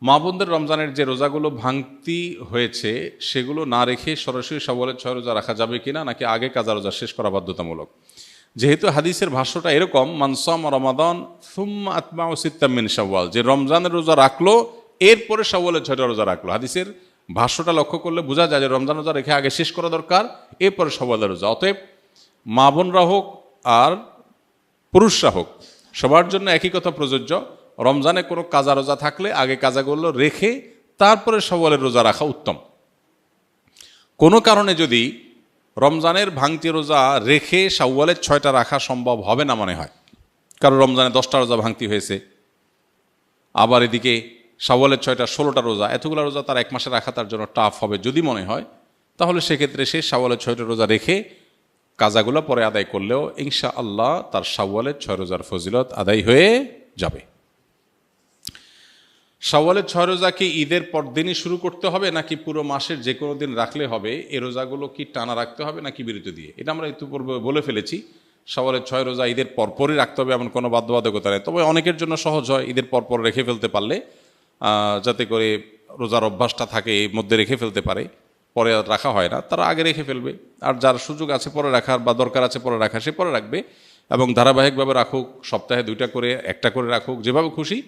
মা বোনদের রমজানের যে রোজাগুলো ভাঙতি হয়েছে সেগুলো না রেখে সরাসরি শাওয়ালের 6 রোজা রাখা যাবে কিনা, নাকি আগে কাজা রোজা শেষ করা বাধ্যতামূলক? যেহেতু হাদিসের ভাষ্যটা এরকম, মান সামা রমাদান সুম্মা আতবাউ সিত্তাম মিন শাওয়াল, যে রমজানের রোজা রাখলো এরপরে শাওয়ালের 6টা রোজা রাখলো। হাদিসের ভাষ্যটা লক্ষ্য করলে বোঝা যায় যে রমজান রোজা রেখে আগে শেষ করা দরকার, এরপরে শাওয়ালের রোজা। অতএব মা বোনরা হোক আর পুরুষরা হোক, সবার জন্য একই কথা প্রযোজ্য। রমজানে কোনো কাজা রোজা থাকলে আগে কাজাগুলো রেখে তারপরে শাওয়ালের রোজা রাখা উত্তম। কোনো কারণে যদি রমজানের ভাঙতি রোজা রেখে শাওয়ালের 6টা রাখা সম্ভব হবে না মনে হয়, কারণ রমজানে 10টা রোজা ভাঙতি হয়েছে, আবার এদিকে শাওয়ালের 6টা 16টা রোজা, এতগুলো রোজা তার এক মাসে রাখা তার জন্য টাফ হবে যদি মনে হয়, তাহলে সেক্ষেত্রে সে শাওয়ালের 6টা রোজা রেখে কাজাগুলো পরে আদায় করলেও ইনশাআল্লাহ তার শাওয়ালের 6 রোজার ফজিলত আদায় হয়ে যাবে। শাওয়ালের 6 রোজা কি ঈদের পরদিনই শুরু করতে হবে, নাকি পুরো মাসের যে কোনো দিন রাখলে হবে? এই রোজাগুলো কি টানা রাখতে হবে নাকি বিরতি দিয়ে? এটা আমরা ইতিপূর্বে বলে ফেলেছি। শাওয়ালের 6 রোজা ঈদের পরপরই রাখতে হবে এমন কোনো বাধ্যবাধকতা নেই। তবে অনেকের জন্য সহজ হয় ঈদের পরপর রেখে ফেলতে পারলে, যাতে করে রোজার অভ্যাসটা থাকে, এর মধ্যে রেখে ফেলতে পারে, পরে আর রাখা হয় না, তারা আগে রেখে ফেলবে। আর যার সুযোগ আছে পরে রাখার বা দরকার আছে পরে রাখা, সে পরে রাখবে এবং ধারাবাহিকভাবে রাখুক, সপ্তাহে 2টা করে 1টা করে রাখুক, যেভাবে খুশি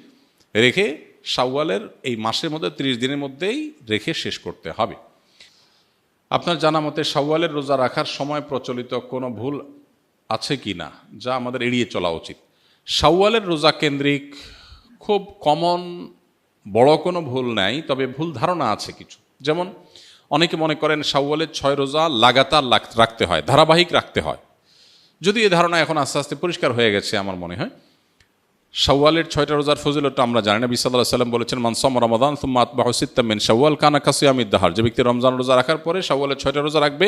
রেখে শাওয়ালের এই মাসের মধ্যে 30 দিনের মধ্যেই রেখে শেষ করতে হবে। আপনার জানা মতে শাওয়ালের রোজা রাখার সময় প্রচলিত কোনো ভুল আছে কি না, যা আমাদের এড়িয়ে চলা উচিত? শাওয়ালের রোজা কেন্দ্রিক খুব কমন বড় কোনো ভুল নাই, তবে ভুল ধারণা আছে কিছু। যেমন অনেকে মনে করেন শাওয়ালের 6 রোজা লাগাতার রাখতে হয়, ধারাবাহিক রাখতে হয়। যদি এই ধারণা এখন আস্তে আস্তে পরিষ্কার হয়ে গেছে আমার মনে হয়। শাওয়ালের 6টা রোজার ফজিলতটা আমরা জানি। নবী সাল্লাল্লাহু আলাইহি ওয়াসাল্লাম বলেছেন, মান সামা রমাদান সুম্মা আতবাহু সিত্তাম মিন শাওয়াল কানা কাসিয়ামিদ দাহর, যে ব্যক্তি রমজান রোজা রাখার পরে শাওয়ালের 6টা রোজা রাখবে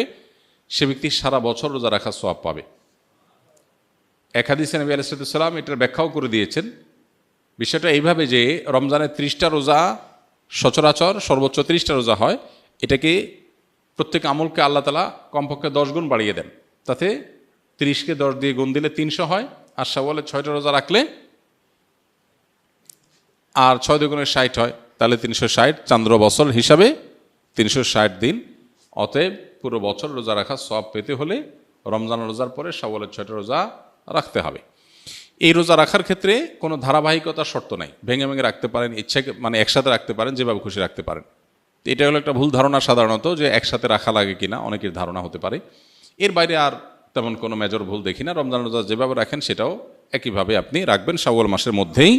সে ব্যক্তি সারা বছর রোজা রাখার সওয়াব পাবে। এক হাদিসে নবী আলাইহিস সালাম এটার ব্যাখ্যাও করে দিয়েছেন। বিষয়টা এইভাবে যে রমজানের 30টা রোজা সচরাচর সর্বোচ্চ 30টা রোজা হয়, এটাকে প্রত্যেক আমলকে আল্লাহ তাআলা কমপক্ষে 10 গুণ বাড়িয়ে দেন। তাতে 30কে 10 দিয়ে গুণ দিলে 300 হয়, আর শাওয়ালের 6টা রোজা রাখলে আর 6 দুগুণে 60 হয়, তাহলে 360, চান্দ্র বছর হিসাবে 360 দিন। অতএব পুরো বছর রোজা রাখার সওয়াব পেতে হলে রমজান রোজার পরে শাওয়ালের 6টা রোজা রাখতে হবে। এই রোজা রাখার ক্ষেত্রে কোনো ধারাবাহিকতার শর্ত নাই, ভেঙে ভেঙে রাখতে পারেন, ইচ্ছা মানে একসাথে রাখতে পারেন, যেভাবে খুশি রাখতে পারেন। এটা হলো একটা ভুল ধারণা সাধারণত, যে একসাথে রাখা লাগে কিনা অনেকের ধারণা হতে পারে। এর বাইরে আর তেমন কোনো মেজর ভুল দেখি না। রমজান রোজা যেভাবে রাখেন সেটাও একইভাবে আপনি রাখবেন, শাওয়াল মাসের মধ্যেই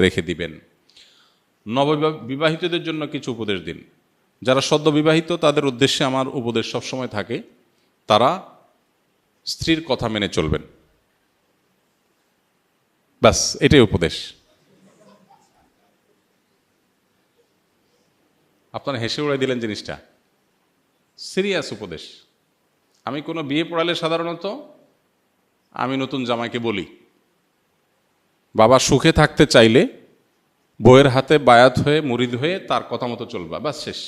রেখে দিবেন। নববিবাহিতদের জন্য কিছু উপদেশ দিন। যারা সদ্য বিবাহিত তাদের উদ্দেশ্যে আমার উপদেশ সবসময় থাকে, তারা স্ত্রীর কথা মেনে চলবেন, ব্যাস এটাই উপদেশ। আপনারা হেসে উড়াই দিলেন জিনিসটা, সিরিয়াস উপদেশ। আমি কোনো বিয়ে পড়ালে সাধারণত আমি নতুন জামাইকে বলি, বাবা সুখে থাকতে চাইলে বইয়ের হাতে বায়াত হয়ে মুরিদ হয়ে তার কথা মতো চলবা, ব্যাস শেষ।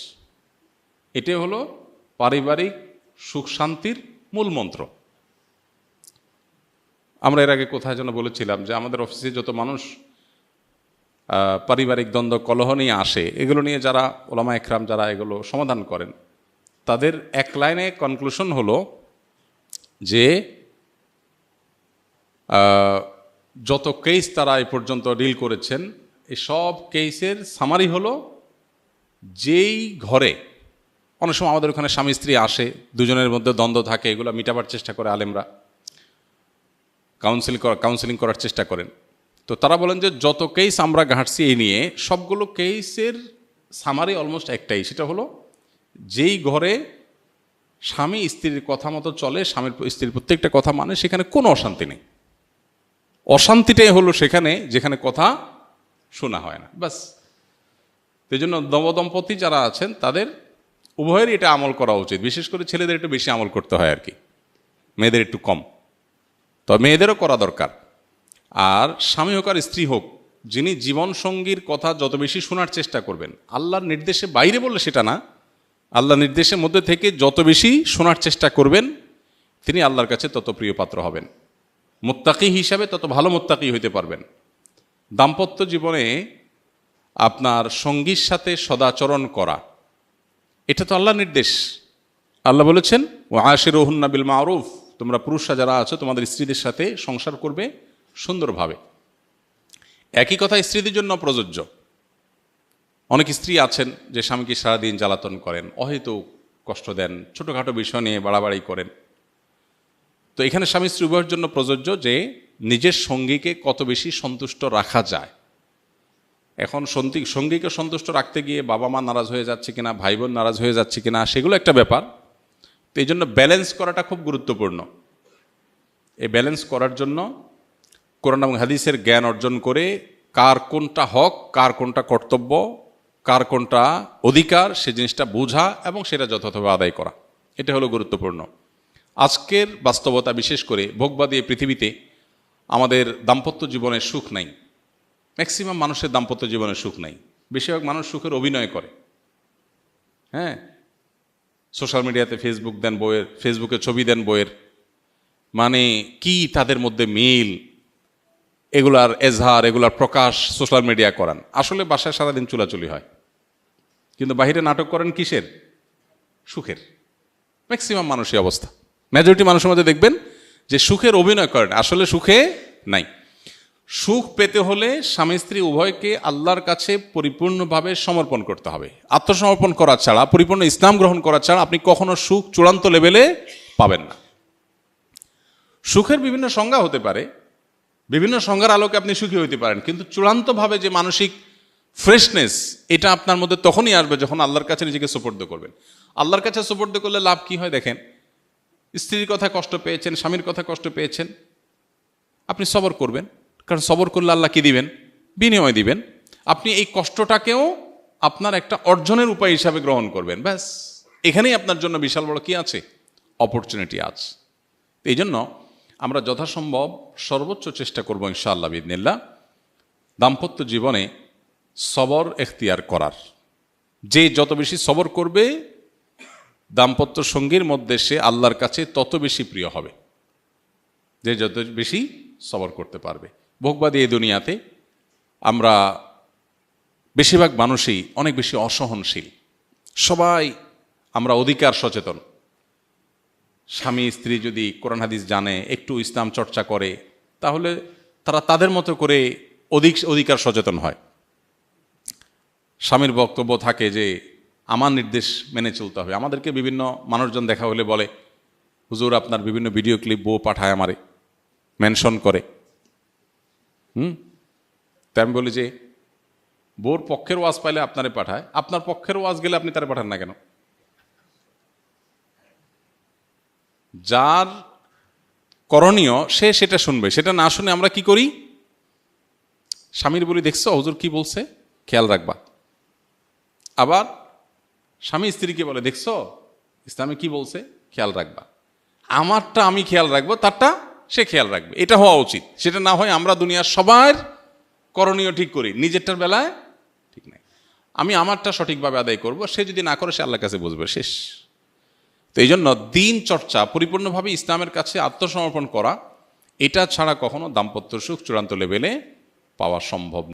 এটাই হলো পারিবারিক সুখ শান্তির মূল মন্ত্র। আমরা এর আগে কোথায় যেন বলেছিলাম যে আমাদের অফিসে যত মানুষ পারিবারিক দ্বন্দ্ব কলহ নিয়ে আসে, এগুলো নিয়ে যারা ওলামা একরাম যারা এগুলো সমাধান করেন, তাদের এক লাইনে কনক্লুশন হলো যে যত কেস তারা এ পর্যন্ত ডিল করেছেন, এই সব কেসের সামারি হলো, যেই ঘরে অনেক সময় আমাদের ওখানে স্বামী স্ত্রী আসে, দুজনের মধ্যে দ্বন্দ্ব থাকে, এগুলো মিটাবার চেষ্টা করে আলেমরা, কাউন্সিলিং করার চেষ্টা করেন। তো তারা বলেন যে যত কেস আমরা ঘাঁটছি এই নিয়ে, সবগুলো কেসের সামারি অলমোস্ট একটাই, সেটা হলো যেই ঘরে স্বামী স্ত্রীর কথা মতো চলে, স্বামীর স্ত্রীর প্রত্যেকটা কথা মানে, সেখানে কোনো অশান্তি নেই। অশান্তিটাই হলো সেখানে যেখানে কথা শোনা হয় না, ব্যাস। এই জন্য নবদম্পতি যারা আছেন তাদের উভয়েরই এটা আমল করা উচিত। বিশেষ করে ছেলেদের একটু বেশি আমল করতে হয় আর কি, মেয়েদের একটু কম, তবে মেয়েদেরও করা দরকার। আর স্বামী হোক আর স্ত্রী হোক, যিনি জীবনসঙ্গীর কথা যত বেশি শোনার চেষ্টা করবেন, আল্লাহর নির্দেশে বাইরে বললে সেটা না, আল্লাহর নির্দেশের মধ্যে থেকে যত বেশি শোনার চেষ্টা করবেন, তিনি আল্লাহর কাছে তত প্রিয় পাত্র হবেন। মুত্তাকি হিসাবে তত ভালো মুত্তাকি হইতে পারবেন। দাম্পত্য জীবনে আপনার সঙ্গীর সাথে সদাচরণ করা, এটা তো আল্লাহর নির্দেশ। আল্লাহ বলেছেন ওয়া আশিরুহুন্না বিল মারুফ, তোমরা পুরুষরা যারা আছো তোমাদের স্ত্রীদের সাথে সংসার করবে সুন্দরভাবে। একই কথা স্ত্রীদের জন্য প্রযোজ্য। অনেক স্ত্রী আছেন যে স্বামীকে সারাদিন জ্বালাতন করেন, অহেতুক কষ্ট দেন, ছোটোখাটো বিষয় নিয়ে বাড়াবাড়ি করেন। তো এখানে স্বামী স্ত্রী উভয়ের জন্য প্রযোজ্য যে নিজের সঙ্গীকে কত বেশি সন্তুষ্ট রাখা যায়। এখন সঙ্গীকে সন্তুষ্ট রাখতে গিয়ে বাবা মা নারাজ হয়ে যাচ্ছে কিনা, ভাই বোন নারাজ হয়ে যাচ্ছে কিনা, সেগুলো একটা ব্যাপার। তো এই জন্য ব্যালেন্স করাটা খুব গুরুত্বপূর্ণ। এই ব্যালেন্স করার জন্য কোরআন এবং হাদিসের জ্ঞান অর্জন করে কার কোনটা হক, কার কোনটা কর্তব্য, কার কোনটা অধিকার, সে জিনিসটা বোঝা এবং সেটা যথাযথভাবে আদায় করা, এটা হলো গুরুত্বপূর্ণ। আজকের বাস্তবতা, বিশেষ করে ভোগবাদী এই পৃথিবীতে আমাদের দাম্পত্য জীবনে সুখ নাই। ম্যাক্সিমাম মানুষের দাম্পত্য জীবনে সুখ নাই। বেশিরভাগ মানুষ সুখের অভিনয় করে। হ্যাঁ, সোশ্যাল মিডিয়াতে ফেসবুক দেন বইয়ের, ফেসবুকে ছবি দেন বইয়ের, মানে কি তাদের মধ্যে মিল, এগুলার এজহার, এগুলার প্রকাশ সোশ্যাল মিডিয়া করান। আসলে বাসায় সারাদিন চুলাচুলি হয়, কিন্তু বাহিরে নাটক করেন কিসের? সুখের। ম্যাক্সিমাম মানুষই অবস্থা, মেজরিটি মানুষের মধ্যে দেখবেন যে সুখের অভিনয় করেন, আসলে সুখে নাই। সুখ পেতে হলে স্বামী স্ত্রী উভয়কে আল্লাহর কাছে পরিপূর্ণভাবে সমর্পণ করতে হবে। আত্মসমর্পণ করা ছাড়া, পরিপূর্ণ ইসলাম গ্রহণ করা ছাড়া আপনি কখনো সুখ চূড়ান্ত লেভেলে পাবেন না। সুখের বিভিন্ন সংজ্ঞা হতে পারে, বিভিন্ন সংজ্ঞার আলোকে আপনি সুখী হইতে পারেন, কিন্তু চূড়ান্তভাবে যে মানসিক ফ্রেশনেস, এটা আপনার মধ্যে তখনই আসবে যখন আল্লাহর কাছে নিজেকে সুপর্দ করবেন। আল্লাহর কাছে সুপর্দ করলে লাভ কি হয় দেখেন। স্ত্রীর কথা কষ্ট পেয়েছেন, স্বামীর কথা কষ্ট পেয়েছেন, আপনি সবর করবেন, কারণ সবর করলে আল্লাহ কি দিবেন? বিনিময় দিবেন। আপনি এই কষ্টটাকেও আপনার একটা অর্জনের উপায় হিসাবে গ্রহণ করবেন। ব্যাস, এখানেই আপনার জন্য বিশাল বড় কি আছে? অপরচুনিটি আছে। এই জন্য আমরা যথাসম্ভব সর্বোচ্চ চেষ্টা করব ইনশাআল্লাহ বিইذনিল্লাহ দাম্পত্য জীবনে সবর এখতিয়ার করার। যে যত বেশি সবর করবে দাম্পত্য সঙ্গীর মধ্যে, সে আল্লাহর কাছে তত বেশি প্রিয় হবে, যে যত বেশি সবর করতে পারবে। ভোগবাদী এই দুনিয়াতে আমরা বেশিরভাগ মানুষই অনেক বেশি অসহনশীল। সবাই আমরা অধিকার সচেতন। স্বামী স্ত্রী যদি কোরআন হাদিস জানে, একটু ইসলাম চর্চা করে, তাহলে তারা তাদের মতো করে অধিকার সচেতন হয়। স্বামীর বক্তব্য থাকে যে আমার নির্দেশ মেনে চলতে হবে। আমাদেরকে বিভিন্ন মানুষজন দেখা হলে বলে, হুজুর আপনার বিভিন্ন ভিডিও ক্লিপ বউ পাঠায় আমারে, মেনশন করে। তাই আমি বলি যে বউর পক্ষের ওয়াজ পাইলে আপনারে পাঠায়, আপনার পক্ষের ওয়াজ গেলে আপনি তারে পাঠান না কেন? যার করণীয় সে সেটা শুনবে, সেটা না শুনে আমরা কি করি? স্বামীর বলি, দেখছো হুজুর কি বলছে, খেয়াল রাখবা। আবার স্বামী স্ত্রীকে বলে, দেখছো ইসলামে কি বলছে, খেয়াল রাখবা। আমারটা আমি খেয়াল রাখবো, তারটা সে খেয়াল রাখবে। এটা হওয়া উচিত। সেটা না হয় আমরা দুনিয়ার সবার করণীয় ঠিক করি, নিজেরটার বেলায় ঠিক নাই। আমি আমারটা সঠিকভাবে আদায় করব, সে যদি না করে সে আল্লাহর কাছে বুঝবে, শেষ। তো এই জন্য দিন চর্চা, পরিপূর্ণভাবে ইসলামের কাছে আত্মসমর্পণ করা, এটা ছাড়া কখনো দাম্পত্য সুখ চূড়ান্ত লেভেলে পাওয়া সম্ভব না।